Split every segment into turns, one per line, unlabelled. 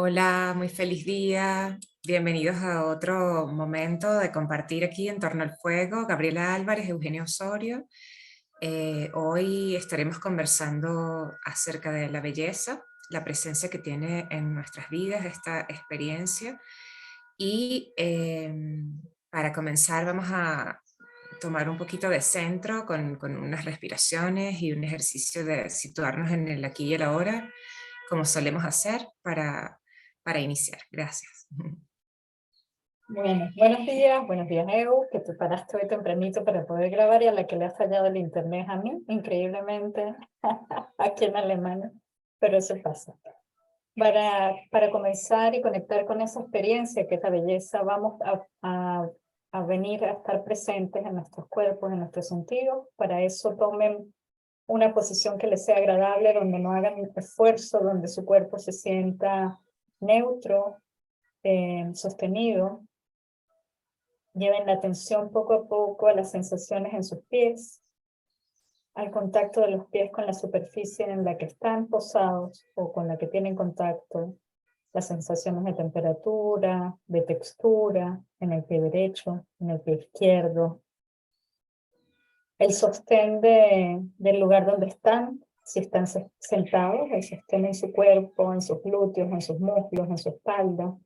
Hola, muy feliz día. Bienvenidos a otro momento de compartir aquí en torno al fuego. Gabriela Álvarez, Eugenio Osorio. Hoy estaremos conversando acerca de la belleza, la presencia que tiene en nuestras vidas esta experiencia. Y para comenzar vamos a tomar un poquito de centro con unas respiraciones y un ejercicio de situarnos en el aquí y el ahora, como solemos hacer para iniciar. Gracias.
Bueno, buenos días, Eu, que te paraste hoy tempranito para poder grabar y a la que le ha fallado el internet a mí, increíblemente, aquí en Alemania, pero eso pasa. Para comenzar y conectar con esa experiencia que es la belleza, vamos a venir a estar presentes en nuestros cuerpos, en nuestros sentidos. Para eso tomen una posición que les sea agradable, donde no hagan esfuerzo, donde su cuerpo se sienta neutro, sostenido. Lleven la atención poco a poco a las sensaciones en sus pies, al contacto de los pies con la superficie en la que están posados o con la que tienen contacto, las sensaciones de temperatura, de textura en el pie derecho, en el pie izquierdo, el sostén del lugar donde están, si están sentados, el sostén en su cuerpo, en sus glúteos, en sus muslos, en su espalda.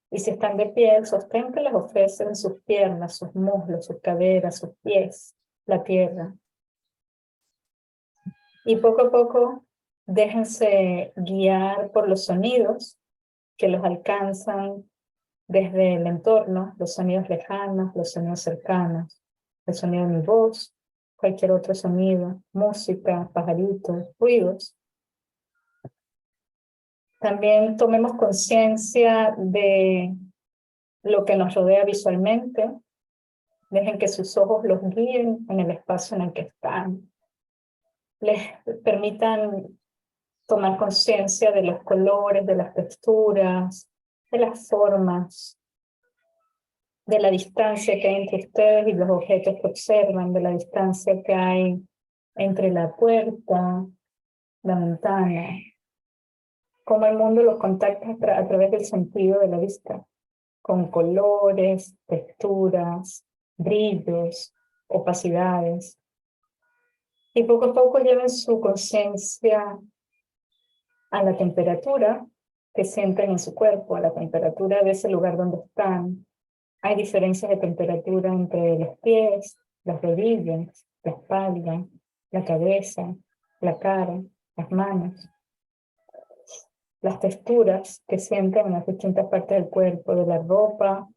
Y si están de pie, el sostén que les ofrecen sus piernas, sus muslos, sus caderas, sus pies, la tierra. Y poco a poco déjense guiar por los sonidos que los alcanzan desde el entorno, los sonidos lejanos, los sonidos cercanos, el sonido de mi voz, cualquier otro sonido, música, pajaritos, ruidos. También tomemos conciencia de lo que nos rodea visualmente. Dejen que sus ojos los guíen en el espacio en el que están. Les permitan tomar conciencia de los colores, de las texturas, de las formas, de la distancia que hay entre ustedes y los objetos que observan, de la distancia que hay entre la puerta, la ventana. Cómo el mundo los contacta a través del sentido de la vista, con colores, texturas, brillos, opacidades. Y poco a poco lleven su conciencia a la temperatura que sienten en su cuerpo, a la temperatura de ese lugar donde están. Hay diferencias de temperatura entre los pies, las rodillas, la espalda, la cabeza, la cara, las manos. Las texturas que sienten en las distintas partes del cuerpo, de la ropa,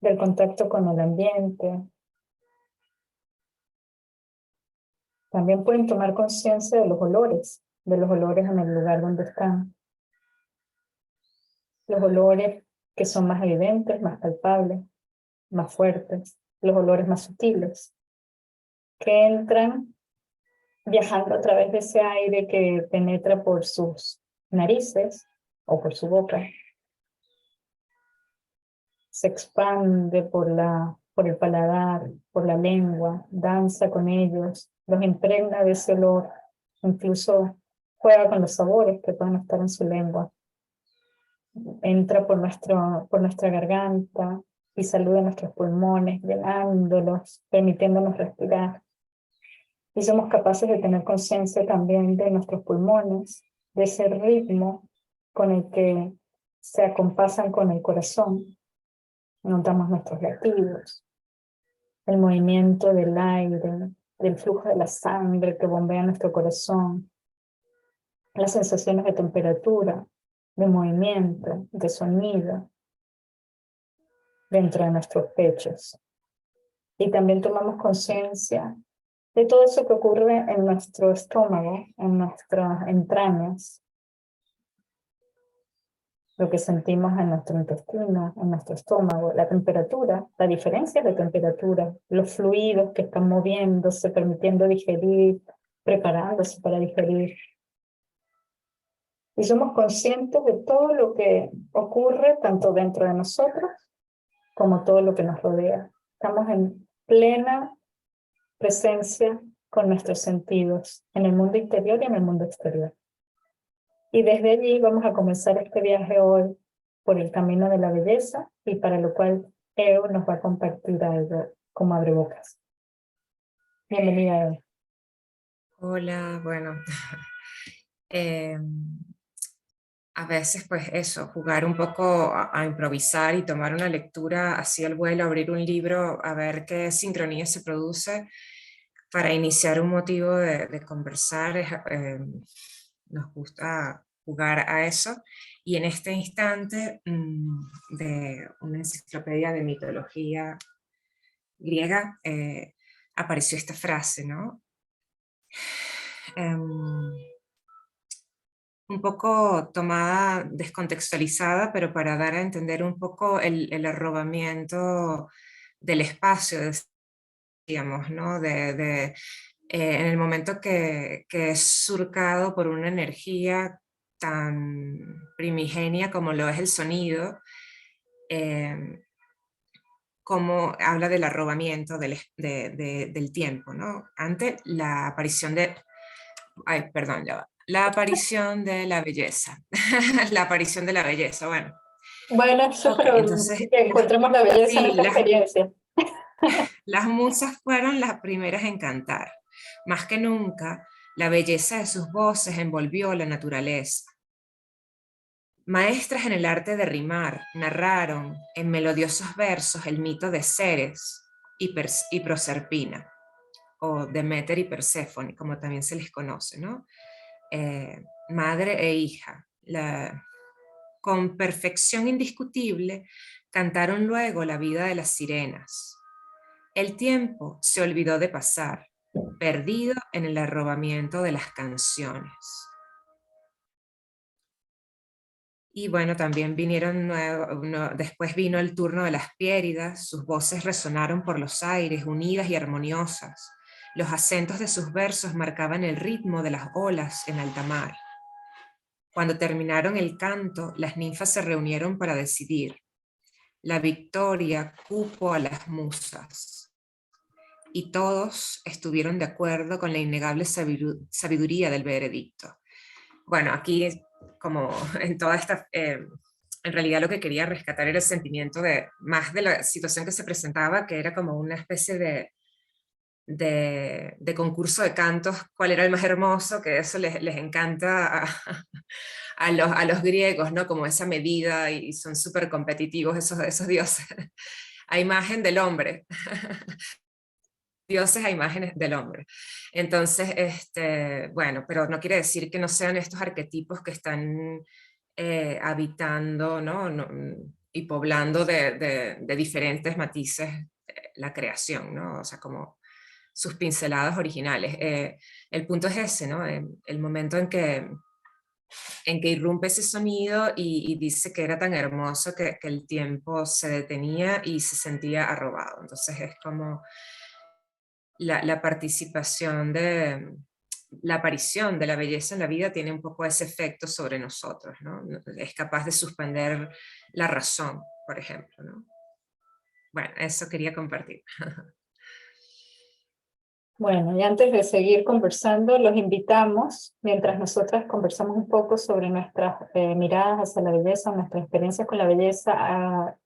del contacto con el ambiente. También pueden tomar conciencia de los olores en el lugar donde están. Los olores que son más evidentes, más palpables, más fuertes, los olores más sutiles, que entran viajando a través de ese aire que penetra por sus narices o por su boca. Se expande por el paladar, por la lengua, danza con ellos, los impregna de ese olor, incluso juega con los sabores que pueden estar en su lengua. Entra por nuestra garganta y saluda nuestros pulmones, llenándolos, permitiéndonos respirar. Y somos capaces de tener conciencia también de nuestros pulmones, de ese ritmo con el que se acompasan con el corazón. Notamos nuestros latidos, el movimiento del aire, del flujo de la sangre que bombea nuestro corazón, las sensaciones de temperatura, de movimiento, de sonido dentro de nuestros pechos. Y también tomamos conciencia de todo eso que ocurre en nuestro estómago, en nuestras entrañas, lo que sentimos en nuestro intestino, en nuestro estómago, la temperatura, la diferencia de temperatura, los fluidos que están moviéndose, permitiendo digerir, preparándose para digerir. Y somos conscientes de todo lo que ocurre tanto dentro de nosotros como todo lo que nos rodea. Estamos en plena presencia con nuestros sentidos, en el mundo interior y en el mundo exterior. Y desde allí vamos a comenzar este viaje hoy por el camino de la belleza y para lo cual Eo nos va a compartir algo como abrebocas. Bienvenida, Eo.
Hola, bueno, em, a veces pues eso, jugar un poco a improvisar y tomar una lectura así al vuelo, abrir un libro, a ver qué sincronía se produce para iniciar un motivo de conversar. Nos gusta jugar a eso. Y en este instante de una enciclopedia de mitología griega apareció esta frase, ¿no? Em, un poco tomada, descontextualizada, pero para dar a entender un poco el arrobamiento del espacio, digamos, ¿no? En el momento que es surcado por una energía tan primigenia como lo es el sonido, eh, como habla del arrobamiento del tiempo, ¿no? Ante la aparición de, ay, perdón, ya va. La aparición de la belleza. La aparición de la belleza, bueno.
Bueno,
Ok,
súper
entonces,
que encontremos la belleza en
sí,
esta experiencia.
las musas fueron las primeras en cantar. Más que nunca, la belleza de sus voces envolvió la naturaleza. Maestras en el arte de rimar, narraron en melodiosos versos el mito de Ceres y Proserpina, o Demeter y Perséfone, como también se les conoce, ¿no? Madre e hija. Con perfección indiscutible, cantaron luego la vida de las sirenas. El tiempo se olvidó de pasar, perdido en el arrobamiento de las canciones. Y bueno, también después vino el turno de las piéridas, sus voces resonaron por los aires, unidas y armoniosas. Los acentos de sus versos marcaban el ritmo de las olas en alta mar. Cuando terminaron el canto, las ninfas se reunieron para decidir. La victoria cupo a las musas. Y todos estuvieron de acuerdo con la innegable sabiduría del veredicto. Bueno, aquí, como en toda esta, en realidad lo que quería rescatar era el sentimiento más de la situación que se presentaba, que era como una especie de concurso de cantos, cuál era el más hermoso, que eso les encanta a los griegos, ¿no? Como esa medida, y son súper competitivos esos dioses, a imagen del hombre. Dioses a imágenes del hombre. Entonces, bueno, pero no quiere decir que no sean estos arquetipos que están habitando, ¿no? Y poblando de diferentes matices la creación, ¿no? O sea, como sus pinceladas originales. El punto es ese, ¿no? El momento en que irrumpe ese sonido y dice que era tan hermoso que el tiempo se detenía y se sentía arrobado. Entonces es como la participación la aparición de la belleza en la vida tiene un poco ese efecto sobre nosotros, ¿no? Es capaz de suspender la razón, por ejemplo, ¿no? Bueno, eso quería compartir.
Bueno, y antes de seguir conversando, los invitamos, mientras nosotras conversamos un poco sobre nuestras miradas hacia la belleza, nuestras experiencias con la belleza,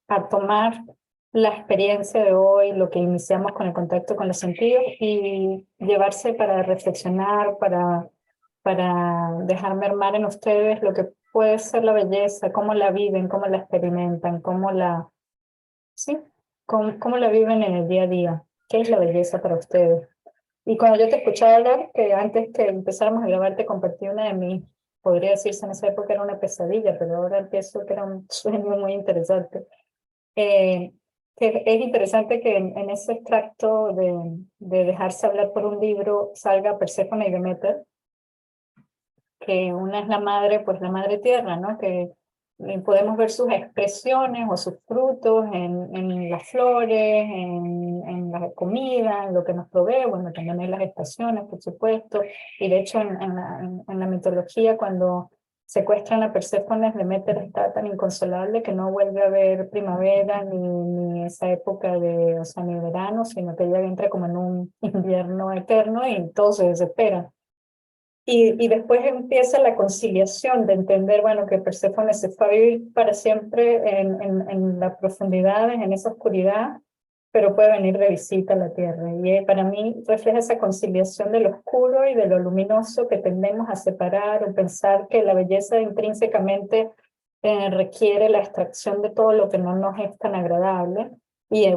a tomar la experiencia de hoy, lo que iniciamos con el contacto con los sentidos y llevarse para reflexionar, para dejar mermar en ustedes lo que puede ser la belleza, cómo la viven, cómo la experimentan, sí, cómo la viven en el día a día. ¿Qué es la belleza para ustedes? Y cuando yo te escuchaba hablar, que antes que empezáramos a grabar te compartí una de mis, podría decirse en esa época era una pesadilla, pero ahora empiezo que era un sueño muy interesante. Eh, que es interesante que en ese extracto de dejarse hablar por un libro salga Perséfone y Demeter, que una es la madre, pues la madre tierra, ¿no? Que podemos ver sus expresiones o sus frutos en las flores, en la comida, en lo que nos provee, bueno, también en las estaciones, por supuesto, y de hecho en la mitología cuando secuestran a Perséfone, Deméter está tan inconsolable que no vuelve a ver primavera ni esa época de, o sea, ni verano, sino que ella entra como en un invierno eterno y todos se desesperan. Y después empieza la conciliación de entender, bueno, que Perséfone se fue a vivir para siempre en las profundidades, en esa oscuridad, pero puede venir de visita a la tierra. Y para mí refleja esa conciliación de lo oscuro y de lo luminoso que tendemos a separar o pensar que la belleza intrínsecamente requiere la extracción de todo lo que no nos es tan agradable. Y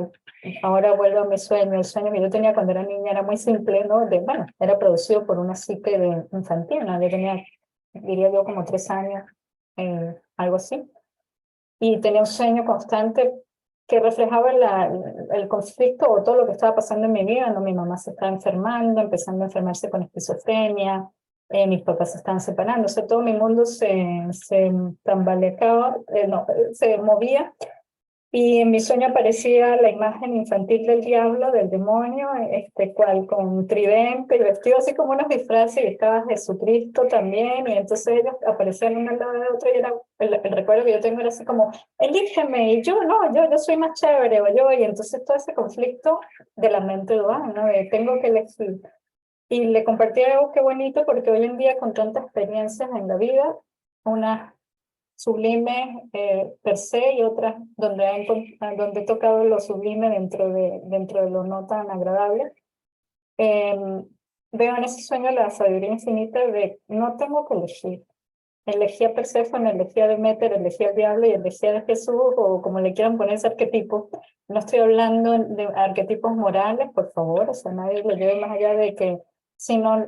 ahora vuelvo a mi sueño. El sueño que yo tenía cuando era niña era muy simple, ¿no? Bueno, era producido por una psique de infantil, ¿no? Yo tenía, diría yo, como 3 años, algo así. Y tenía un sueño constante que reflejaba el conflicto o todo lo que estaba pasando en mi vida, ¿no? Mi mamá se estaba enfermando, empezando a enfermarse con esquizofrenia, mis papás se estaban separando, o sea, todo mi mundo se tambaleaba, no, se movía, y en mi sueño aparecía la imagen infantil del diablo, del demonio, cual con un tridente y vestido así como unos disfraces, y estaba Jesucristo también, y entonces ellos aparecían uno al lado de otro, y era, el recuerdo que yo tengo era así como, elígeme, y yo no, yo soy más chévere, o yo, y entonces todo ese conflicto de la mente dual, ¿no? De tengo que elegir. Y le compartí algo que bonito, porque hoy en día con tantas experiencias en la vida, una sublimes per se y otras donde he tocado lo sublime dentro de lo no tan agradable. Eh, Veo en ese sueño la sabiduría infinita de no tengo que elegir. Elegí a Perséfone, elegí a Deméter, elegí al diablo y elegí a Jesús, o como le quieran poner ese arquetipo. No estoy hablando de arquetipos morales, por favor, o sea, nadie lo lleve más allá de que, sino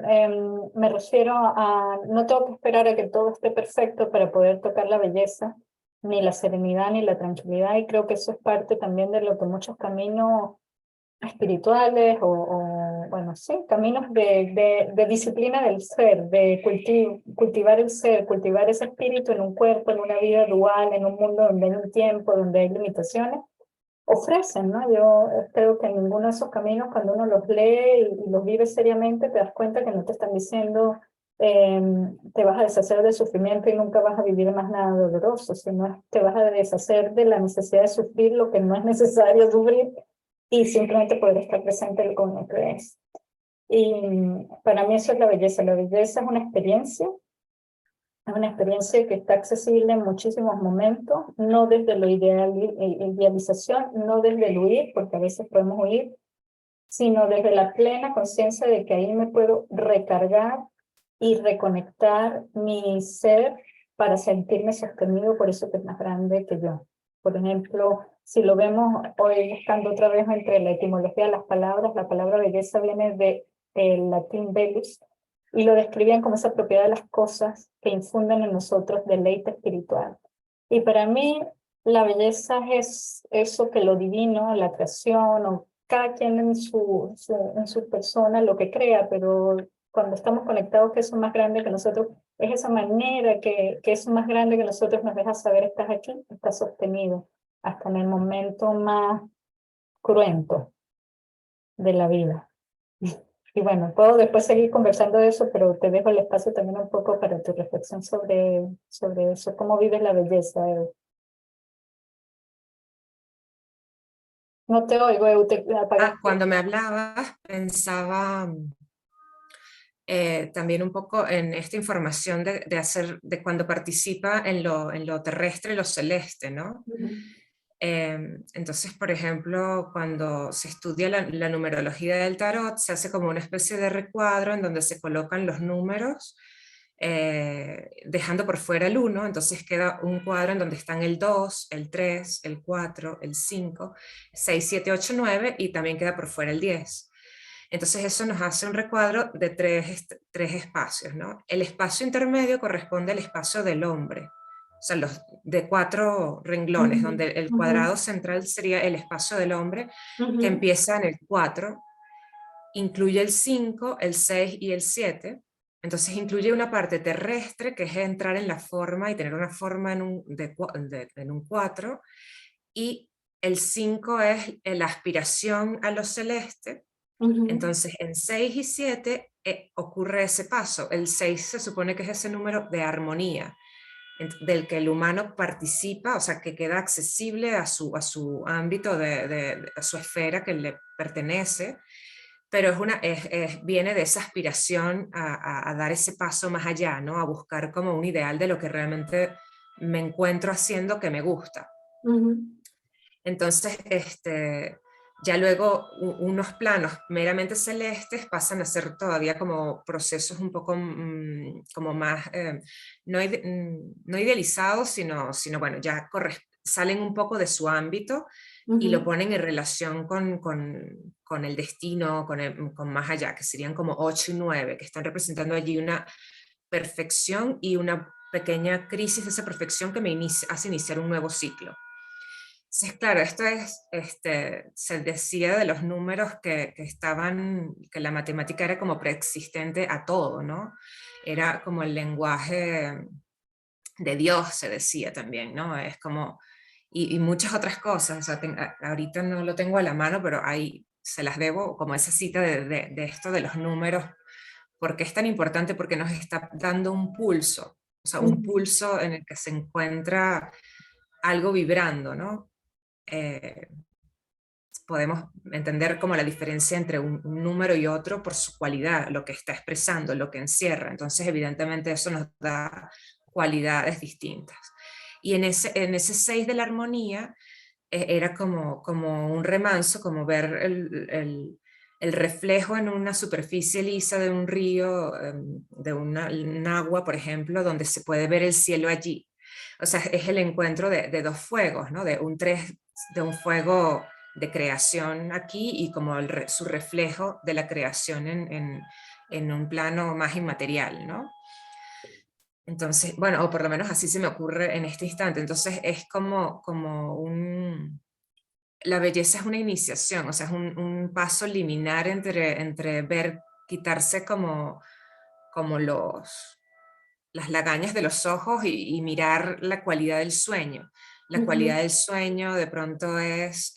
me refiero a, no tengo que esperar a que todo esté perfecto para poder tocar la belleza, ni la serenidad, ni la tranquilidad, y creo que eso es parte también de lo que muchos caminos espirituales bueno, sí, caminos de disciplina del ser, de cultivar el ser, cultivar ese espíritu en un cuerpo, en una vida dual, en un mundo donde hay un tiempo, donde hay limitaciones, ofrecen, ¿no? Yo creo que en ninguno de esos caminos, cuando uno los lee y los vive seriamente, te das cuenta que no te están diciendo te vas a deshacer del sufrimiento y nunca vas a vivir más nada doloroso, sino te vas a deshacer de la necesidad de sufrir lo que no es necesario sufrir y simplemente poder estar presente con lo que es. Y para mí eso es la belleza. La belleza es una experiencia que está accesible en muchísimos momentos, no desde la idealización, no desde el huir, porque a veces podemos huir, sino desde la plena conciencia de que ahí me puedo recargar y reconectar mi ser para sentirme sostenido por eso que es más grande que yo. Por ejemplo, si lo vemos hoy buscando otra vez entre la etimología de las palabras, la palabra belleza viene del latín bellus, y lo describían como esa propiedad de las cosas que infunden en nosotros deleite espiritual. Y para mí, la belleza es eso que lo divino, la creación, o cada quien en su persona lo que crea, pero cuando estamos conectados que eso es más grande que nosotros, es esa manera que es más grande que nosotros nos deja saber estás aquí, estás sostenido, hasta en el momento más cruento de la vida. Y bueno, puedo después seguir conversando de eso, pero te dejo el espacio también un poco para tu reflexión sobre eso, cómo vives la belleza. No te oigo, te apagaste.
Cuando me hablabas, pensaba también un poco en esta información de cuando participa en lo terrestre y lo celeste, ¿no? Entonces, por ejemplo, cuando se estudia la numerología del tarot, se hace como una especie de recuadro en donde se colocan los números, dejando por fuera el 1, entonces queda un cuadro en donde están el 2, el 3, el 4, el 5, 6, 7, 8, 9 y también queda por fuera el 10. Entonces eso nos hace un recuadro de tres espacios, ¿no? El espacio intermedio corresponde al espacio del hombre, o sea, los de 4 renglones,
Ujú,
donde el
ujú,
cuadrado central sería el espacio del hombre, que
ujú,
empieza en el 4, incluye el 5, el 6 y el 7. Entonces incluye una parte terrestre, que es entrar en la forma y tener una forma en un 4, y el 5 es la aspiración a lo celeste.
ujú,
Entonces, en 6 y 7 ocurre ese paso. El 6 se supone que es ese número de armonía, del que el humano participa, o sea, que queda accesible a su ámbito, a su esfera que le pertenece, pero viene de esa aspiración a dar ese paso más allá, ¿no? A buscar como un ideal de lo que realmente me encuentro haciendo que me gusta. Entonces, ya luego unos planos meramente celestes pasan a ser todavía como procesos un poco como más, no idealizados, sino bueno, ya salen un poco de su ámbito y lo ponen en relación con el destino, con más allá, que serían como 8 y 9, que están representando allí una perfección y una pequeña crisis de esa perfección que hace iniciar un nuevo ciclo. Entonces, claro, esto se decía de los números que la matemática era como preexistente a todo, ¿no? Era como el lenguaje de Dios, se decía también, ¿no? Es como, y muchas otras cosas, o sea, ahorita no lo tengo a la mano, pero ahí se las debo, como esa cita de esto de los números, porque es tan importante, porque nos está dando un pulso, o sea, un pulso en el que se encuentra algo vibrando, ¿no? Eh, Podemos entender como la diferencia entre un número y otro por su cualidad, lo que está expresando, lo que encierra. Entonces, evidentemente, eso nos da cualidades distintas. Y en ese 6 de la armonía era como un remanso, como ver el reflejo en una superficie lisa de un río, de un agua, por ejemplo, donde se puede ver el cielo allí. O sea, es el encuentro de dos fuegos, ¿no? De un fuego de creación aquí y como su reflejo de la creación en un plano más inmaterial, ¿no? Entonces, bueno, o por lo menos así se me ocurre en este instante. Entonces es la belleza es una iniciación, o sea, es un paso liminar entre ver, quitarse como las lagañas de los ojos y mirar la cualidad del sueño. La cualidad del sueño de pronto es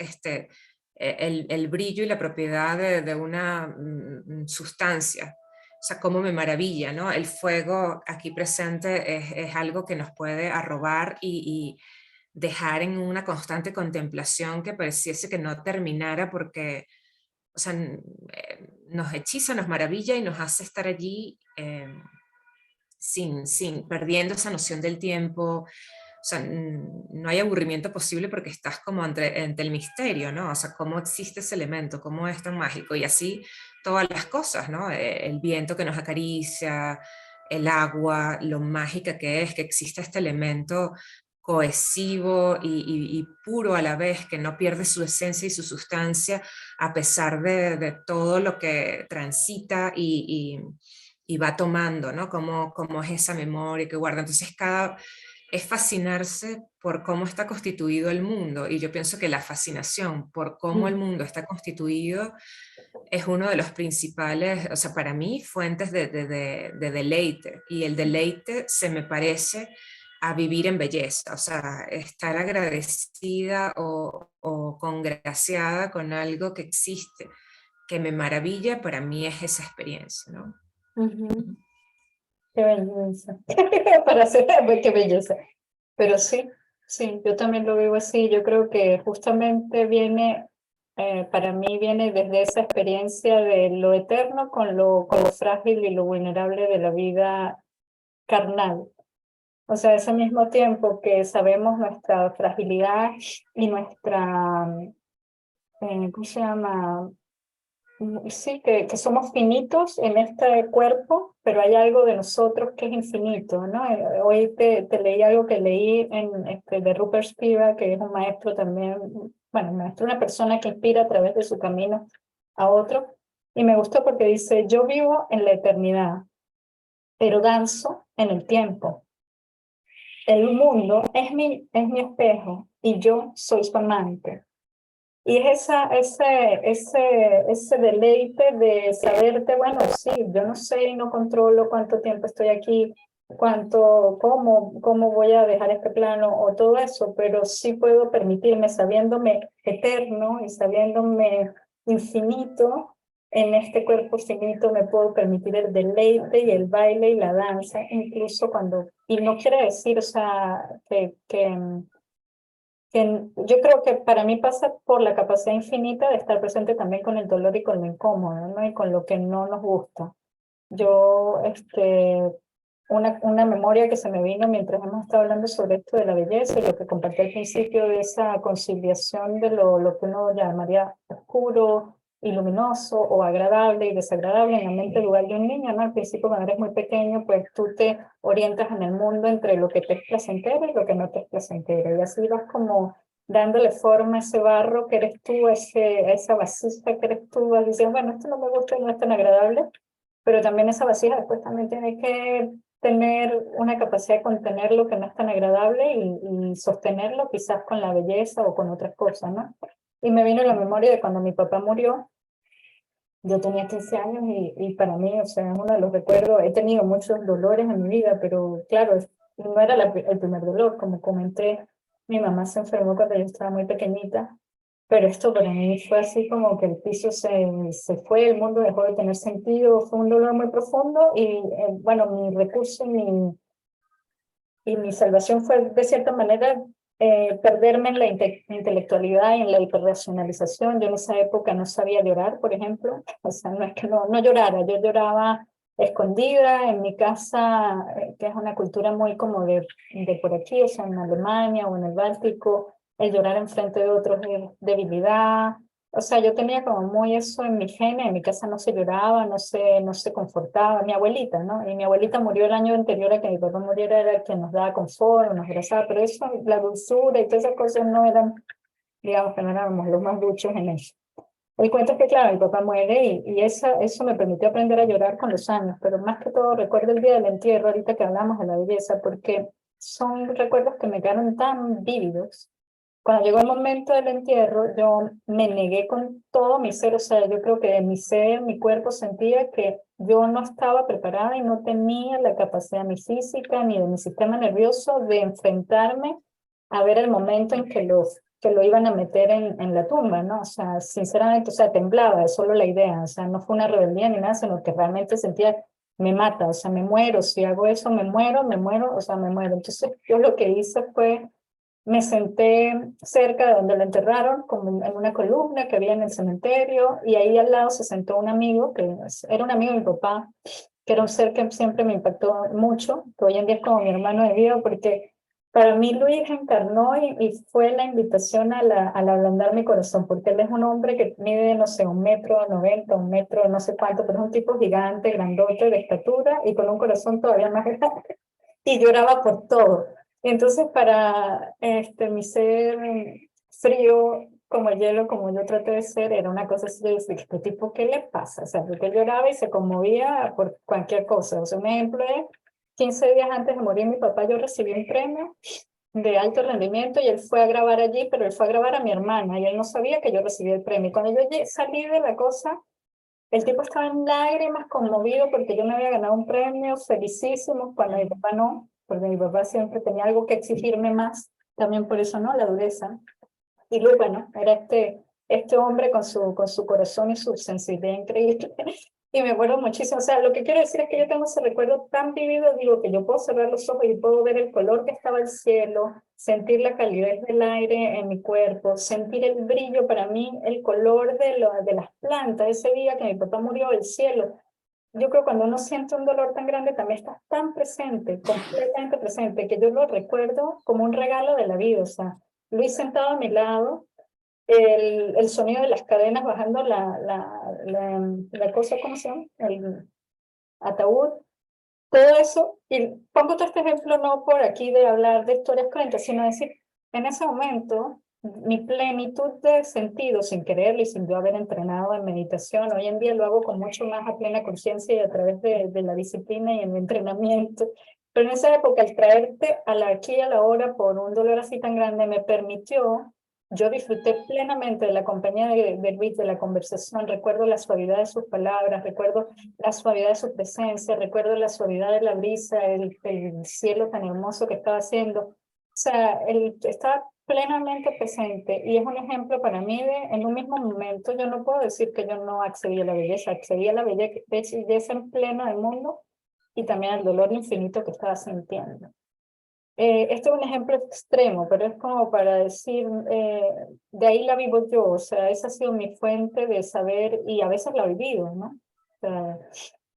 el brillo y la propiedad de una sustancia. O sea, cómo me maravilla, ¿no? El fuego aquí presente es algo que nos puede arrobar y dejar en una constante contemplación que pareciese que no terminara porque, o sea, nos hechiza, nos maravilla y nos hace estar allí perdiendo esa noción del tiempo. O sea, no hay aburrimiento posible porque estás como entre el misterio, ¿no? O sea, cómo existe ese elemento, cómo es tan mágico. Y así todas las cosas, ¿no? El viento que nos acaricia, el agua, lo mágica que es que exista este elemento cohesivo y puro a la vez, que no pierde su esencia y su sustancia a pesar de todo lo que transita y va tomando, ¿no? Cómo es esa memoria que guarda. Entonces, es fascinarse por cómo está constituido el mundo. Y yo pienso que la fascinación por cómo el mundo está constituido es uno de los principales, o sea, para mí, fuentes de deleite. Y el deleite se me parece a vivir en belleza, o sea, estar agradecida o congraciada con algo que existe, que me maravilla, para mí es esa experiencia, ¿no?
Qué belleza. Para hacer, qué belleza. Pero sí, sí, yo también lo veo así. Yo creo que justamente para mí viene desde esa experiencia de lo eterno con lo frágil y lo vulnerable de la vida carnal. O sea, ese mismo tiempo que sabemos nuestra fragilidad y nuestra, ¿cómo se llama? Sí, que somos finitos en este cuerpo, pero hay algo de nosotros que es infinito, ¿no? Hoy te leí algo que leí de Rupert Spira, que es un maestro también, bueno, un maestro, una persona que inspira a través de su camino a otro, y me gustó porque dice, yo vivo en la eternidad, pero danzo en el tiempo. El mundo es mi espejo y yo soy su amante. Y es ese deleite de saberte, bueno, sí, yo no sé y no controlo cuánto tiempo estoy aquí, cómo voy a dejar este plano o todo eso, pero sí puedo permitirme, sabiéndome eterno y sabiéndome infinito, en este cuerpo finito me puedo permitir el deleite y el baile y la danza, incluso y no quiere decir, o sea, yo creo que para mí pasa por la capacidad infinita de estar presente también con el dolor y con lo incómodo, ¿no? Y con lo que no nos gusta. Yo, una memoria que se me vino mientras hemos estado hablando sobre esto de la belleza y lo que compartí al principio de esa conciliación de lo que uno llamaría oscuro y luminoso o agradable y desagradable en la mente dual de un niño, ¿no? Al principio cuando eres muy pequeño, pues tú te orientas en el mundo entre lo que te es placentero y lo que no te es placentero. Y así vas como dándole forma a ese barro que eres tú, a esa vasija que eres tú, vas diciendo, bueno, esto no me gusta y no es tan agradable, pero también esa vasija después también tiene que tener una capacidad de contener lo que no es tan agradable y sostenerlo quizás con la belleza o con otras cosas, ¿no? Y me vino la memoria de cuando mi papá murió, yo tenía 15 años y para mí, o sea, es uno de los recuerdos, he tenido muchos dolores en mi vida, pero claro, no era el primer dolor, como comenté, mi mamá se enfermó cuando yo estaba muy pequeñita, pero esto para mí fue así como que el piso se fue, el mundo dejó de tener sentido, fue un dolor muy profundo y bueno, mi recurso y mi salvación fue de cierta manera perderme en la intelectualidad y en la hiperracionalización. Yo en esa época no sabía llorar, por ejemplo, o sea, no es que no llorara, yo lloraba escondida en mi casa, que es una cultura muy como de por aquí, o sea, en Alemania o en el Báltico, el llorar enfrente de otros es debilidad. O sea, yo tenía como muy eso en mi genes, en mi casa no se lloraba, no se confortaba, mi abuelita, ¿no? Y mi abuelita murió el año anterior a que mi papá muriera, era el que nos daba confort, nos abrazaba, pero eso, la dulzura y todas esas cosas no eran, digamos que no éramos los más duchos en eso. El cuento es que, claro, mi papá muere y eso me permitió aprender a llorar con los años, pero más que todo recuerdo el día del entierro, ahorita que hablamos de la belleza, porque son recuerdos que me quedaron tan vívidos. Cuando llegó el momento del entierro, yo me negué con todo mi ser, o sea, yo creo que mi ser, mi cuerpo sentía que yo no estaba preparada y no tenía la capacidad ni física ni de mi sistema nervioso de enfrentarme a ver el momento en que lo iban a meter en la tumba, ¿no? O sea, sinceramente, o sea, temblaba, es solo la idea, o sea, no fue una rebeldía ni nada, sino que realmente sentía, me mata, o sea, me muero, si hago eso, me muero, o sea, me muero. Entonces, yo lo que hice fue me senté cerca de donde lo enterraron, como en una columna que había en el cementerio, y ahí al lado se sentó un amigo, que era un amigo de mi papá, que era un ser que siempre me impactó mucho, que hoy en día es como mi hermano de vida, porque para mí Luis encarnó y fue la invitación al ablandar mi corazón, porque él es un hombre que mide, no sé, 1,90 m, 1 m, no sé cuánto, pero es un tipo gigante, grandote, de estatura, y con un corazón todavía más grande y lloraba por todo. Entonces, para mi ser frío como el hielo, como yo traté de ser, era una cosa así de decir, ¿este tipo qué le pasa? O sea, porque él lloraba y se conmovía por cualquier cosa. O sea, un ejemplo es, 15 días antes de morir mi papá, yo recibí un premio de alto rendimiento y él fue a grabar allí, pero él fue a grabar a mi hermana y él no sabía que yo recibí el premio. Y cuando yo salí de la cosa, el tipo estaba en lágrimas, conmovido porque yo me había ganado un premio, felicísimo, cuando mi papá no, porque mi papá siempre tenía algo que exigirme más, también por eso no, la dureza. Y luego, bueno, era este hombre con su corazón y su sensibilidad increíble. Y me acuerdo muchísimo, o sea, lo que quiero decir es que yo tengo ese recuerdo tan vivido, digo, que yo puedo cerrar los ojos y puedo ver el color que estaba el cielo, sentir la calidez del aire en mi cuerpo, sentir el brillo, para mí, el color de las plantas, ese día que mi papá murió, el cielo. Yo creo que cuando uno siente un dolor tan grande, también estás tan presente, completamente presente, que yo lo recuerdo como un regalo de la vida, o sea, Luis sentado a mi lado, el sonido de las cadenas bajando la cosa, ¿cómo se llama? El ataúd, todo eso. Y pongo todo este ejemplo no por aquí de hablar de historias cruentas, sino decir, en ese momento, mi plenitud de sentido, sin quererlo y sin yo haber entrenado en meditación, hoy en día lo hago con mucho más a plena conciencia y a través de la disciplina y el entrenamiento. Pero en esa época, el traerte a la aquí y a la hora por un dolor así tan grande me permitió, yo disfruté plenamente de la compañía de Luis, de la conversación, recuerdo la suavidad de sus palabras, recuerdo la suavidad de su presencia, recuerdo la suavidad de la brisa, el cielo tan hermoso que estaba haciendo. O sea, él estaba plenamente presente y es un ejemplo para mí de, en un mismo momento, yo no puedo decir que yo no accedí a la belleza, accedí a la belleza en pleno del mundo y también al dolor infinito que estaba sintiendo. Este es un ejemplo extremo, pero es como para decir, de ahí la vivo yo, o sea, esa ha sido mi fuente de saber y a veces la olvido, ¿no? O sea,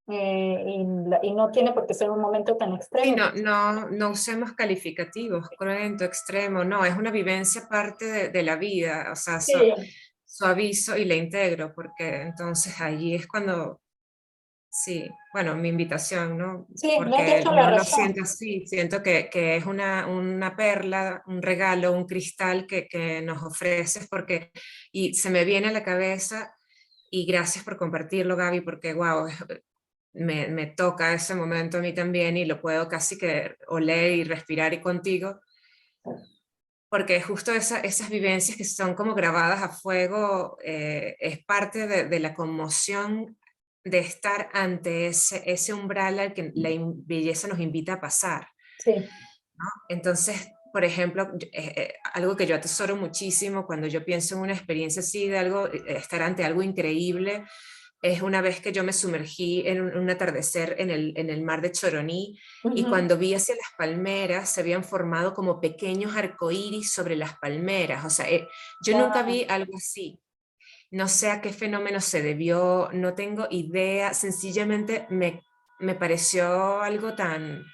y no tiene por qué ser un momento tan
Sí,
extremo.
no usemos calificativos, cruento, extremo, no, es una vivencia parte de la vida, o sea,
Sí,
suavizo y la integro, porque entonces allí es cuando, sí, bueno, mi invitación, ¿no?
sí, no te
Porque
echo la
no lo
razón.
siento así, siento que es una perla, un regalo, un cristal que nos ofreces, porque, y se me viene a la cabeza, y gracias por compartirlo, Gaby, porque, wow, me toca ese momento a mí también y lo puedo casi que oler y respirar y contigo, porque justo esas vivencias que son como grabadas a fuego es parte de la conmoción de estar ante ese umbral al que la belleza nos invita a pasar.
Sí,
Entonces, por ejemplo, algo que yo atesoro muchísimo cuando yo pienso en una experiencia así, de algo, estar ante algo increíble, es una vez que yo me sumergí en un atardecer en el mar de Choroní y
ujú,
cuando vi hacia las palmeras se habían formado como pequeños arcoíris sobre las palmeras. O sea, yo nunca
wow,
vi algo así. No sé a qué fenómeno se debió, no tengo idea. Sencillamente me pareció algo tan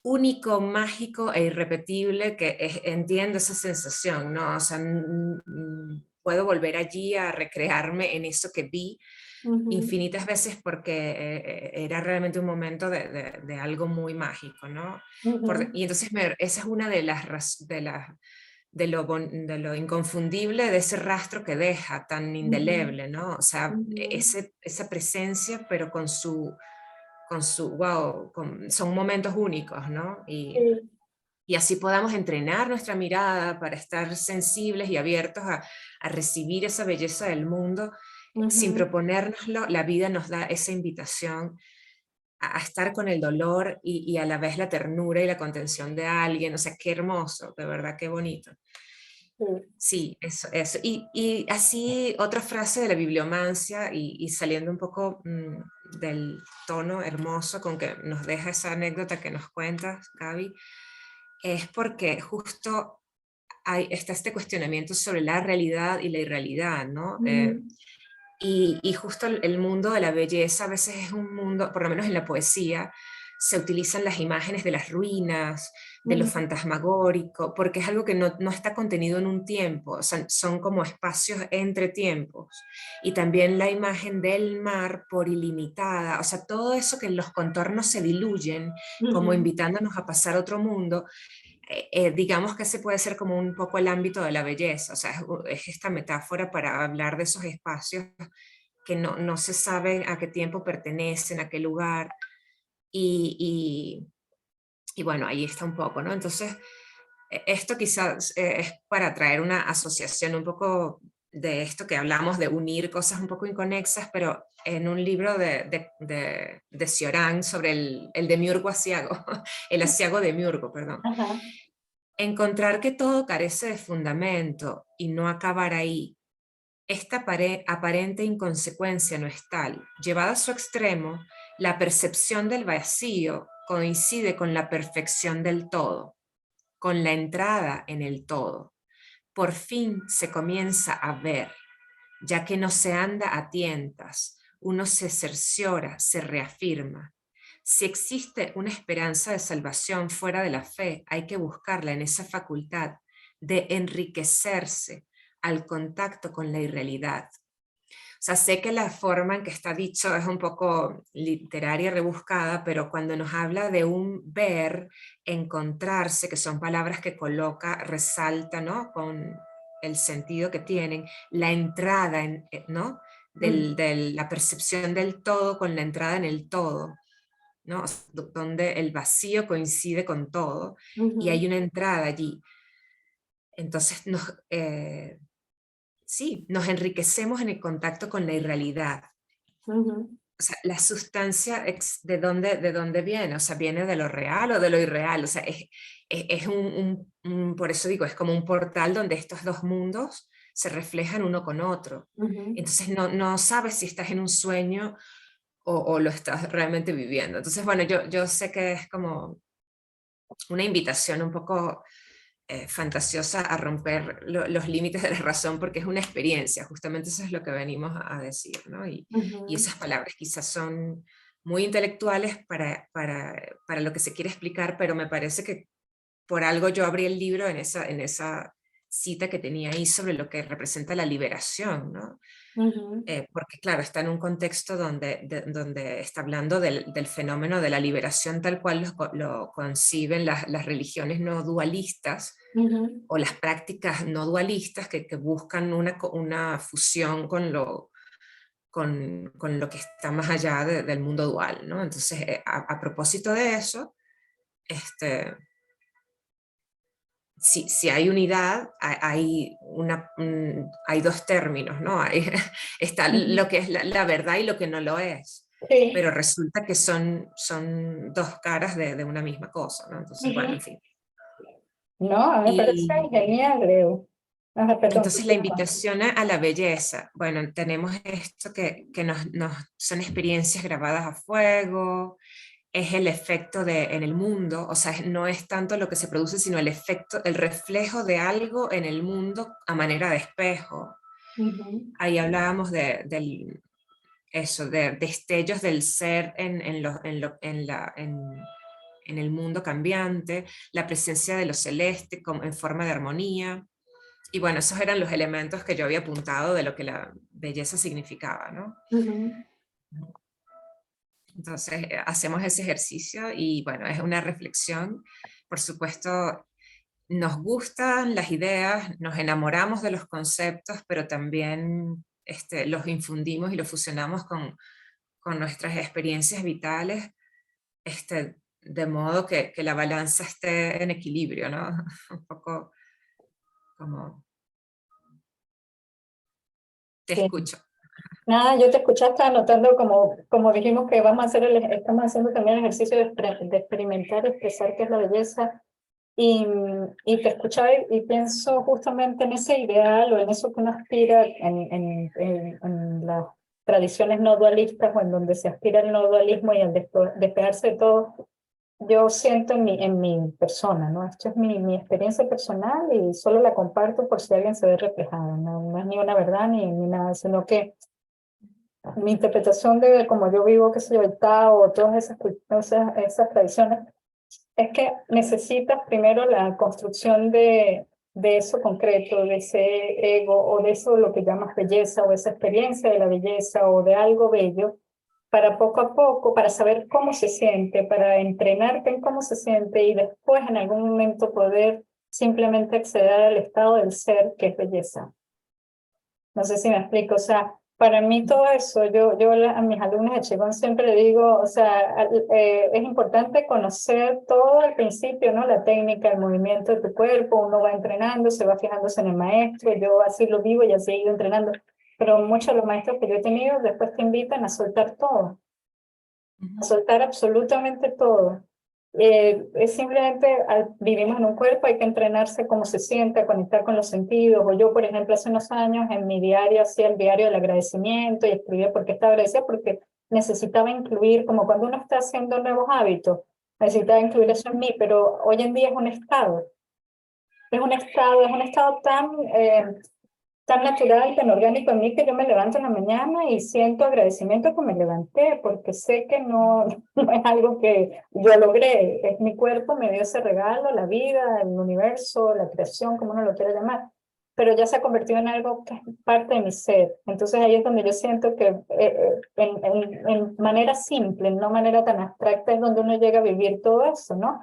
único, mágico e irrepetible que entiendo esa sensación, ¿no? O sea, puedo volver allí a recrearme en eso que vi
ujú,
infinitas veces porque era realmente un momento de algo muy mágico, ¿no?
ujú,
Y entonces esa es una de de lo inconfundible de ese rastro que deja, tan
ujú,
indeleble, ¿no? O sea,
ujú,
esa presencia, pero wow, son momentos únicos, ¿no?
sí,
Y así podamos entrenar nuestra mirada para estar sensibles y abiertos a recibir esa belleza del mundo sin
ujú,
proponérnoslo. La vida nos da esa invitación a estar con el dolor y a la vez la ternura y la contención de alguien. O sea, qué hermoso, de verdad, qué bonito.
sí,
Sí, eso. Y así otra frase de la bibliomancia y saliendo un poco del tono hermoso con que nos deja esa anécdota que nos cuentas, Gaby, es porque justo está este cuestionamiento sobre la realidad y la irrealidad, ¿no?
ujú,
Y justo el mundo de la belleza a veces es un mundo, por lo menos en la poesía, se utilizan las imágenes de las ruinas, de lo
ujú,
fantasmagórico, porque es algo que no está contenido en un tiempo, o sea, son como espacios entre tiempos. Y también la imagen del mar por ilimitada, o sea, todo eso que en los contornos se diluyen, como
ujú,
invitándonos a pasar a otro mundo, digamos que ese puede ser como un poco el ámbito de la belleza, o sea, es esta metáfora para hablar de esos espacios que no se sabe a qué tiempo pertenecen, a qué lugar, y, y bueno, ahí está un poco, ¿no? Entonces, esto quizás es para traer una asociación un poco de esto que hablamos de unir cosas un poco inconexas, pero en un libro de Cioran sobre el demiurgo asiago, el asiago demiurgo, perdón.
ajá,
Encontrar que todo carece de fundamento y no acabar ahí. Esta aparente inconsecuencia no es tal. Llevada a su extremo, la percepción del vacío coincide con la perfección del todo, con la entrada en el todo. Por fin se comienza a ver, ya que no se anda a tientas, uno se cerciora, se reafirma. Si existe una esperanza de salvación fuera de la fe, hay que buscarla en esa facultad de enriquecerse al contacto con la irrealidad. O sea, sé que la forma en que está dicho es un poco literaria, rebuscada, pero cuando nos habla de un ver, encontrarse, que son palabras que coloca, resalta, ¿no? Con el sentido que tienen, la entrada, ¿no?
ujú,
De la percepción del todo con la entrada en el todo, ¿no? O sea, donde el vacío coincide con todo y
ujú,
hay una entrada allí. Entonces, sí, nos enriquecemos en el contacto con la irrealidad.
ujú,
O sea, la sustancia, de dónde viene? O sea, ¿viene de lo real o de lo irreal? O sea, es por eso digo, es como un portal donde estos dos mundos se reflejan uno con otro.
ujú.
Entonces no sabes si estás en un sueño o lo estás realmente viviendo. Entonces, bueno, yo sé que es como una invitación un poco fantasiosa a romper los límites de la razón, porque es una experiencia, justamente eso es lo que venimos a decir, ¿no? Y
Ujú,
esas palabras quizás son muy intelectuales para lo que se quiere explicar, pero me parece que por algo yo abrí el libro en esa cita que tenía ahí sobre lo que representa la liberación, ¿no?
ujú,
Porque claro, está en un contexto donde está hablando del fenómeno de la liberación tal cual lo conciben las religiones no dualistas
ujú.
o las prácticas no dualistas que buscan una fusión con lo que está más allá del mundo dual, ¿no? Entonces, a propósito de eso, este, si hay unidad, hay dos términos, ¿no? Está
Ujú.
lo que es la verdad y lo que no lo es,
Sí.
pero resulta que son dos caras de una misma cosa, ¿no? Entonces, bueno, en
Ujú.
fin.
No, a mí me parece
Y
genial, Leo. Ajá, perdón,
entonces la
continúa.
invitación a la belleza, bueno, tenemos esto que son experiencias grabadas a fuego, es el efecto en el mundo, o sea, no es tanto lo que se produce, sino el efecto, el reflejo de algo en el mundo a manera de espejo.
Ujú,
Ahí hablábamos eso, de destellos del ser en el mundo cambiante, la presencia de lo celeste en forma de armonía. Y bueno, esos eran los elementos que yo había apuntado de lo que la belleza significaba, ¿no?
ujú.
Entonces, hacemos ese ejercicio y bueno, es una reflexión. Por supuesto, nos gustan las ideas, nos enamoramos de los conceptos, pero también los infundimos y los fusionamos con nuestras experiencias vitales, de modo que la balanza esté en equilibrio, ¿no? Un poco como te
Sí.
escucho.
Nada, yo te escuchaste anotando como dijimos que vamos a hacer estamos haciendo también el ejercicio de experimentar, expresar qué es la belleza. Y te escuchaba y pienso justamente en ese ideal o en eso que uno aspira en las tradiciones no dualistas o en donde se aspira al no dualismo y al despegarse de todo. Yo siento en mi persona, ¿no? Esto es mi experiencia personal y solo la comparto por si alguien se ve reflejado, ¿no? No es ni una verdad ni nada, sino que mi interpretación de cómo yo vivo, qué sé yo, el Tao o todas esas tradiciones, es que necesitas primero la construcción de eso concreto, de ese ego o de eso lo que llamas belleza o esa experiencia de la belleza o de algo bello, para poco a poco, para saber cómo se siente, para entrenarte en cómo se siente y después en algún momento poder simplemente acceder al estado del ser que es belleza. No sé si me explico, o sea, para mí todo eso, a mis alumnos de Qigong siempre le digo, o sea, es importante conocer todo al principio, ¿no? La técnica, el movimiento de tu cuerpo, uno va entrenando, se va fijándose en el maestro, yo así lo vivo y así he ido entrenando, pero muchos de los maestros que yo he tenido después te invitan a soltar todo, a
Ujú.
soltar absolutamente todo. Es simplemente, vivimos en un cuerpo, hay que entrenarse cómo se siente, a conectar con los sentidos. O yo, por ejemplo, hace unos años en mi diario hacía el diario del agradecimiento y escribía por qué estaba agradecida, porque necesitaba incluir, como cuando uno está haciendo nuevos hábitos, necesitaba incluir eso en mí, pero hoy en día es un estado tan natural, tan orgánico en mí que yo me levanto en la mañana y siento agradecimiento que me levanté, porque sé que no, no es algo que yo logré, es mi cuerpo, me dio ese regalo, la vida, el universo, la creación, como uno lo quiera llamar, pero ya se ha convertido en algo que es parte de mi ser. Entonces ahí es donde yo siento que en manera simple, no manera tan abstracta, es donde uno llega a vivir todo eso, ¿no?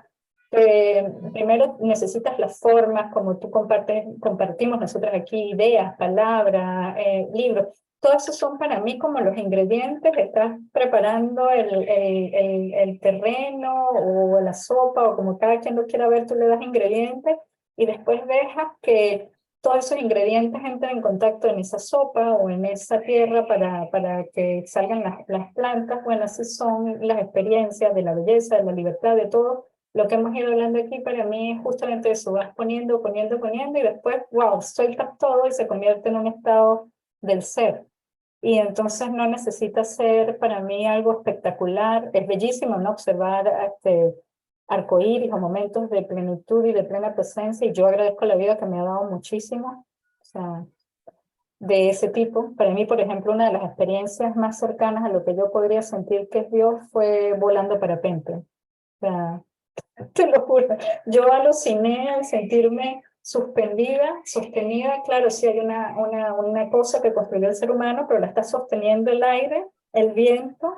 Primero necesitas las formas, como tú compartimos nosotros aquí, ideas, palabras, libros. Todo eso son para mí como los ingredientes. Estás preparando el terreno o la sopa o como cada quien lo quiera ver, tú le das ingredientes y después dejas que todos esos ingredientes entren en contacto en esa sopa o en esa tierra para que salgan las plantas. Bueno, así son las experiencias de la belleza, de la libertad, de todo lo que hemos ido hablando aquí para mí es justamente eso, vas poniendo, poniendo, poniendo y después, wow, sueltas todo y se convierte en un estado del ser. Y entonces no necesita ser para mí algo espectacular, es bellísimo, ¿no? Observar arcoíris o momentos de plenitud y de plena presencia, y yo agradezco la vida que me ha dado muchísimo, o sea, de ese tipo. Para mí, por ejemplo, una de las experiencias más cercanas a lo que yo podría sentir que es Dios fue volando parapente. O sea, te lo juro, yo aluciné al sentirme suspendida, sostenida. Claro, sí hay una cosa que construyó el ser humano, pero la está sosteniendo el aire, el viento.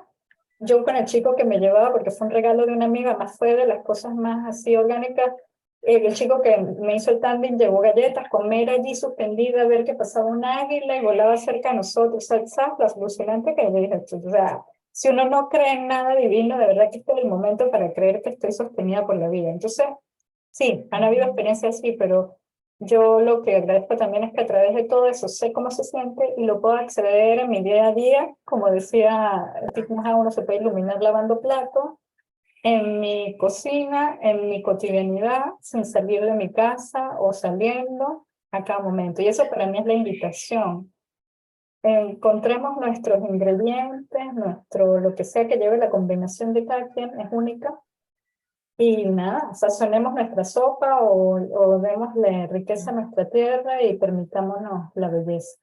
Yo con el chico que me llevaba, porque fue un regalo de una amiga, más fue de las cosas más así orgánicas, el chico que me hizo el tándem llevó galletas, comer allí suspendida, ver que pasaba un águila y volaba cerca de nosotros, ¿sabes? La alucinante que yo dije, o sea, si uno no cree en nada divino, de verdad que este es el momento para creer que estoy sostenida por la vida. Entonces, sí, han habido experiencias así, pero yo lo que agradezco también es que a través de todo eso sé cómo se siente y lo puedo acceder en mi día a día. Como decía Thich Nhat Hanh, uno se puede iluminar lavando platos, en mi cocina, en mi cotidianidad, sin salir de mi casa o saliendo a cada momento. Y eso para mí es la invitación. Encontremos nuestros ingredientes, lo que sea que lleve la combinación de cada quien es única. Y nada, sazonemos nuestra sopa o démosle riqueza a nuestra tierra y permitámonos la belleza.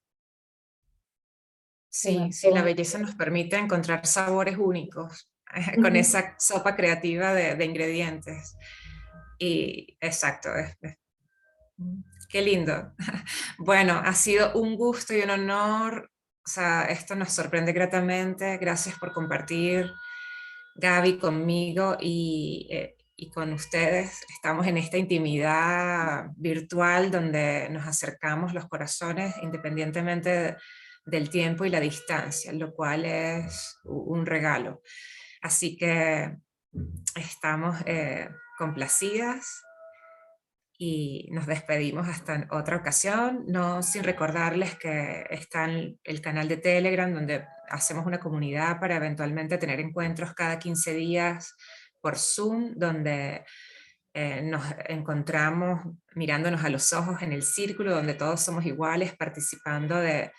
Sí, sí, la belleza nos permite encontrar sabores únicos con esa sopa creativa de ingredientes. Y exacto, qué lindo. Bueno, ha sido un gusto y un honor. O sea, esto nos sorprende gratamente. Gracias por compartir, Gaby, conmigo y con ustedes. Estamos en esta intimidad virtual donde nos acercamos los corazones independientemente del tiempo y la distancia, lo cual es un regalo. Así que estamos complacidas y nos despedimos hasta en otra ocasión, no sin recordarles que está el canal de Telegram donde hacemos una comunidad para eventualmente tener encuentros cada 15 días por Zoom, donde nos encontramos mirándonos a los ojos en el círculo, donde todos somos iguales, participando de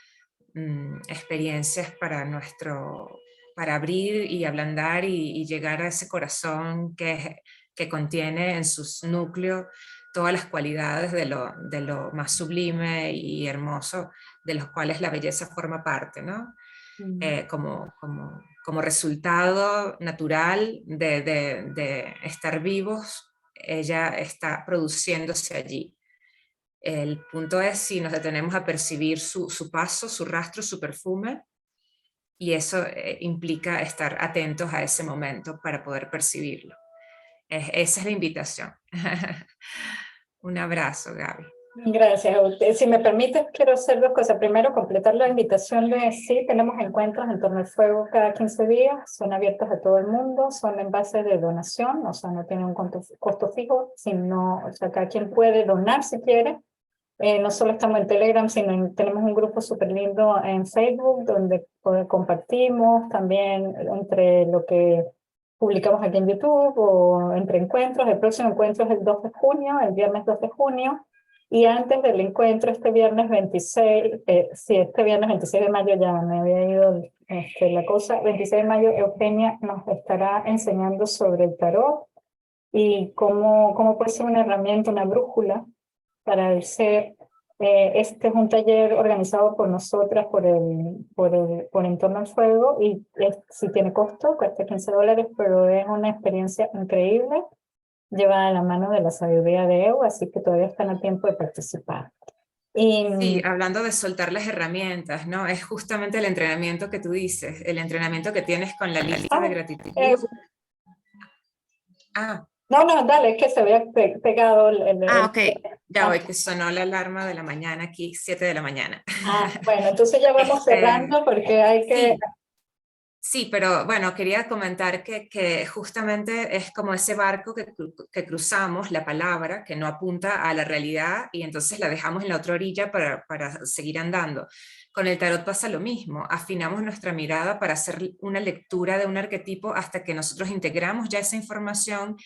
experiencias para abrir y ablandar y llegar a ese corazón que contiene en sus núcleos todas las cualidades de lo más sublime y hermoso, de los cuales la belleza forma parte, ¿no? Como resultado natural de estar vivos, ella está produciéndose allí. El punto es si nos detenemos a percibir su paso, su rastro, su perfume, y eso implica estar atentos a ese momento para poder percibirlo. Esa es la invitación. Un abrazo, Gaby.
Gracias a usted. Si me permite, quiero hacer dos cosas. Primero, completar la invitación de sí, tenemos encuentros en torno al fuego cada 15 días, son abiertos a todo el mundo, son en base de donación, o sea, no tienen un costo fijo, sino, o sea, cada quien puede donar si quiere. No solo estamos en Telegram, sino tenemos un grupo súper lindo en Facebook donde compartimos también entre lo que publicamos aquí en YouTube o entre encuentros. El próximo encuentro es el 2 de junio, el viernes 2 de junio. Y antes del encuentro, este viernes 26, sí, este viernes 26 de mayo ya me había ido la cosa, 26 de mayo Eugenia nos estará enseñando sobre el tarot y cómo puede ser una herramienta, una brújula para el ser. Este es un taller organizado por nosotras, por Entorno al Fuego, y sí tiene costo, cuesta $15, pero es una experiencia increíble, llevada a la mano de la sabiduría de EU, así que todavía están a tiempo de participar.
Sí, hablando de soltar las herramientas, ¿no? Es justamente el entrenamiento que tú dices, el entrenamiento que tienes con la lista de gratitud. Ah,
no, dale, es que se había pegado
ok, ya voy, que sonó la alarma de la mañana aquí, 7 de la mañana.
Bueno, entonces ya vamos cerrando porque hay que...
Sí, pero bueno, quería comentar que justamente es como ese barco que cruzamos, la palabra, que no apunta a la realidad y entonces la dejamos en la otra orilla para seguir andando. Con el tarot pasa lo mismo, afinamos nuestra mirada para hacer una lectura de un arquetipo hasta que nosotros integramos ya esa información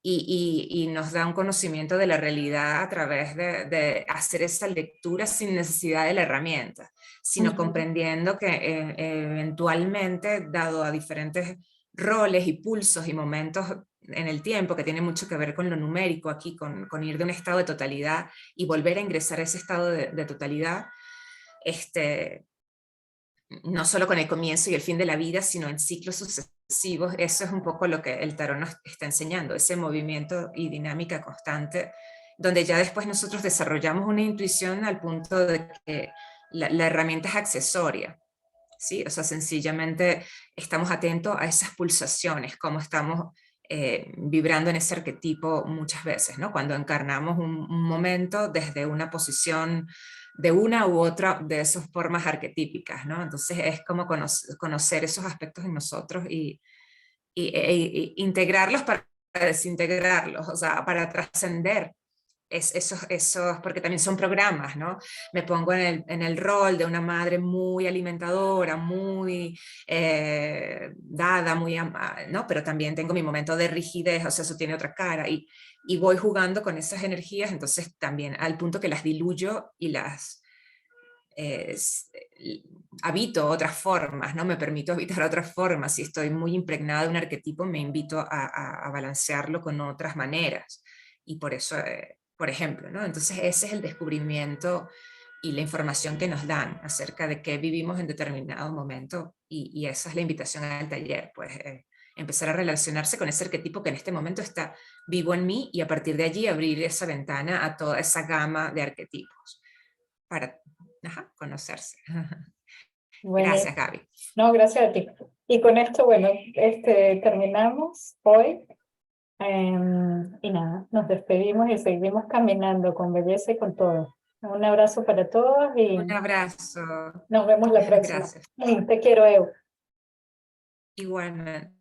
y nos da un conocimiento de la realidad a través de hacer esa lectura sin necesidad de la herramienta, sino comprendiendo que eventualmente, dado a diferentes roles y pulsos y momentos en el tiempo, que tiene mucho que ver con lo numérico aquí, con ir de un estado de totalidad y volver a ingresar a ese estado de totalidad, no solo con el comienzo y el fin de la vida, sino en ciclos sucesivos. Eso es un poco lo que el tarot nos está enseñando, ese movimiento y dinámica constante, donde ya después nosotros desarrollamos una intuición al punto de que la herramienta es accesoria. ¿Sí? O sea, sencillamente estamos atentos a esas pulsaciones, como estamos vibrando en ese arquetipo muchas veces, ¿no? Cuando encarnamos un momento desde una posición de una u otra de esas formas arquetípicas, ¿no? Entonces es como conocer esos aspectos en nosotros y integrarlos para desintegrarlos, o sea, para trascender esos, porque también son programas, ¿no? Me pongo en el rol de una madre muy alimentadora, muy dada, muy ¿no? Pero también tengo mi momento de rigidez, o sea, eso tiene otra cara, y voy jugando con esas energías, entonces también al punto que las diluyo y las eh, habito otras formas, ¿no? Me permito habitar otras formas. Si estoy muy impregnada de un arquetipo, me invito a balancearlo con otras maneras. Y por eso, por ejemplo, ¿no? Entonces ese es el descubrimiento y la información que nos dan acerca de qué vivimos en determinado momento. Y esa es la invitación al taller, pues empezar a relacionarse con ese arquetipo que en este momento está vivo en mí y a partir de allí abrir esa ventana a toda esa gama de arquetipos para conocerse.
Bueno,
Gracias, Gaby.
no, gracias a ti. Y con esto, bueno, terminamos hoy. Y nada, nos despedimos y seguimos caminando con belleza y con todo. Un abrazo para todos y
Un abrazo.
nos vemos la próxima.
Gracias.
Te quiero, Evo.
Igualmente.